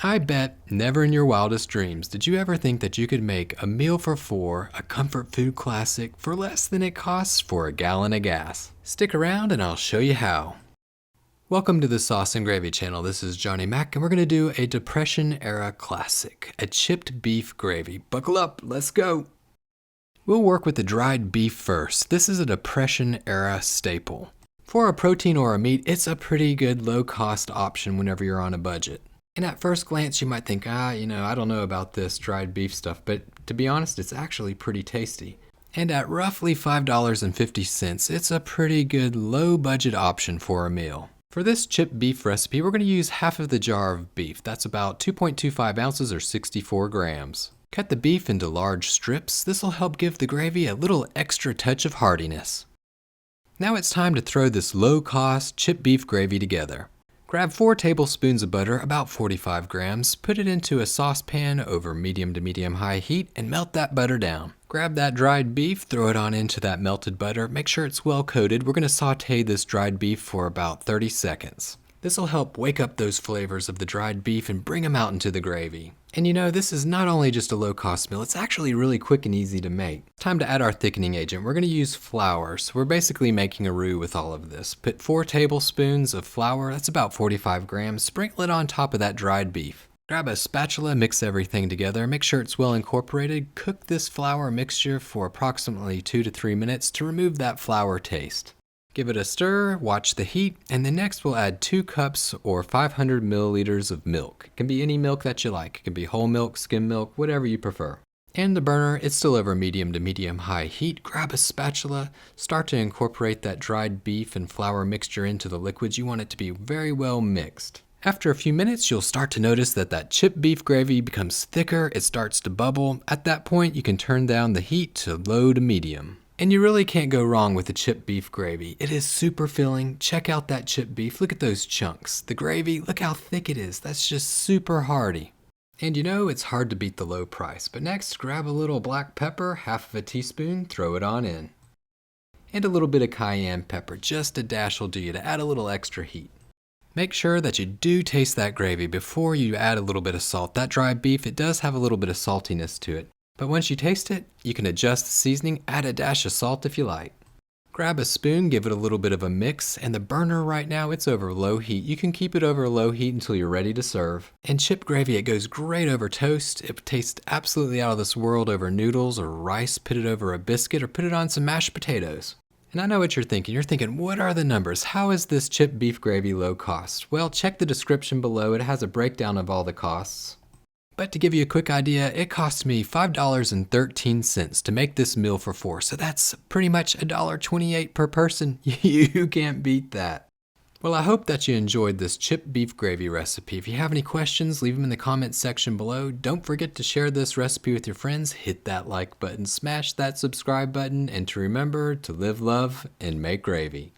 I bet never in your wildest dreams did you ever think that you could make a meal for four, a comfort food classic, for less than it costs for a gallon of gas. Stick around and I'll show you how. Welcome to the Sauce and Gravy channel. This is Johnny Mac and we're going to do a Depression era classic, a chipped beef gravy. Buckle up, let's go. We'll work with the dried beef first. This is a Depression era staple. For a protein or a meat, it's a pretty good low cost option whenever you're on a budget. And at first glance, you might think, I don't know about this dried beef stuff, but to be honest, it's actually pretty tasty. And at roughly $5.50, it's a pretty good low budget option for a meal. For this chipped beef recipe, we're going to use half of the jar of beef. That's about 2.25 ounces or 64 grams. Cut the beef into large strips. This will help give the gravy a little extra touch of heartiness. Now it's time to throw this low-cost chipped beef gravy together. Grab 4 tablespoons of butter, about 45 grams, put it into a saucepan over medium to medium-high heat and melt that butter down. Grab that dried beef, throw it on into that melted butter, make sure it's well coated. We're going to saute this dried beef for about 30 seconds. This will help wake up those flavors of the dried beef and bring them out into the gravy. And this is not only just a low-cost meal, it's actually really quick and easy to make. Time to add our thickening agent. We're going to use flour, so we're basically making a roux with all of this. Put 4 tablespoons of flour, that's about 45 grams, sprinkle it on top of that dried beef. Grab a spatula, mix everything together, make sure it's well incorporated. Cook this flour mixture for approximately 2 to 3 minutes to remove that flour taste. Give it a stir, watch the heat, and then next we'll add 2 cups or 500 milliliters of milk. It can be any milk that you like. It can be whole milk, skim milk, whatever you prefer. And the burner, it's still over medium to medium-high heat. Grab a spatula, start to incorporate that dried beef and flour mixture into the liquids. You want it to be very well mixed. After a few minutes, you'll start to notice that chipped beef gravy becomes thicker, it starts to bubble. At that point, you can turn down the heat to low to medium. And you really can't go wrong with the chipped beef gravy. It is super filling. Check out that chipped beef. Look at those chunks. The gravy, look how thick it is. That's just super hearty. And it's hard to beat the low price. But next, grab a little black pepper, half of a teaspoon, throw it on in. And a little bit of cayenne pepper, just a dash will do you to add a little extra heat. Make sure that you do taste that gravy before you add a little bit of salt. That dried beef, it does have a little bit of saltiness to it. But once you taste it, you can adjust the seasoning, add a dash of salt if you like. Grab a spoon, give it a little bit of a mix, and the burner right now, it's over low heat. You can keep it over low heat until you're ready to serve. And chipped gravy, it goes great over toast. It tastes absolutely out of this world over noodles or rice. Put it over a biscuit or put it on some mashed potatoes. And I know what you're thinking. You're thinking, what are the numbers? How is this chipped beef gravy low cost? Well, check the description below. It has a breakdown of all the costs. But to give you a quick idea, it cost me $5.13 to make this meal for 4, so that's pretty much $1.28 per person. You can't beat that. Well, I hope that you enjoyed this chipped beef gravy recipe. If you have any questions, leave them in the comments section below. Don't forget to share this recipe with your friends, hit that like button, smash that subscribe button, and to remember to live, love, and make gravy.